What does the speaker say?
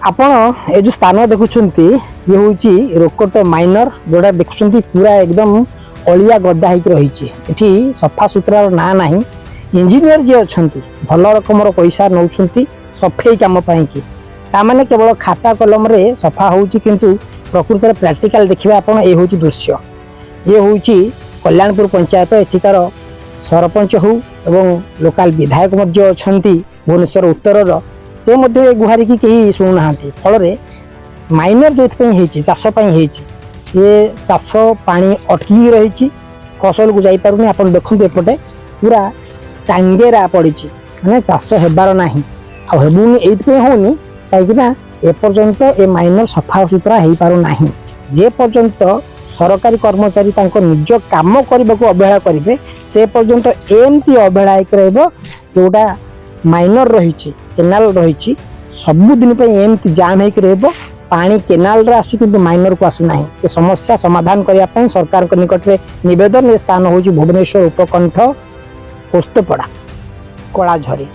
आपण ये जो स्थान देखुंत ये हूँ रोकोट माइनर जोड़ा देखुं पूरा एकदम अलिया गदा हो रही सफा सुतरार ना ना इंजीनियर जी अच्छा भल रकम पैसा नौ सफेई कम कि ताने केवल खाता कलम रे सफा हो किंतु प्रकृत में प्रैक्टिकल देखा आप ये हूँ दृश्य ये हूँ कल्याणपुर पंचायत एठिकार सरपंच हो एवं लोकल विधायक अच्छा भुवनेश्वर उत्तर से मध्य गुहारी की कहीं शुणुना फल माइनर जो चाषपाई ये चाष पानी अटकी रही फसल को जापार आप देखते एपटे पूरा टांगेरा पड़ी मैंने चाष हेबार ना आबुनि ये होनी कहीं एपर्यंत ए माइनर सफा सुतरा हो पार ना जे पर्यंत सरकारी कर्मचारी निज काम करने को अवहेला करेंगे से पर्यंत एमती अवहेला जोटा माइनर रही केनाल रही सबुदिन एमती जाम हो पानी केनाल आसू कि माइनर को आसूना ये समस्या समाधान करने सरकार निकट में नवेदन स्थान हूँ भुवनेश्वर उपकंठ पोस्तपड़ा कलाझरी।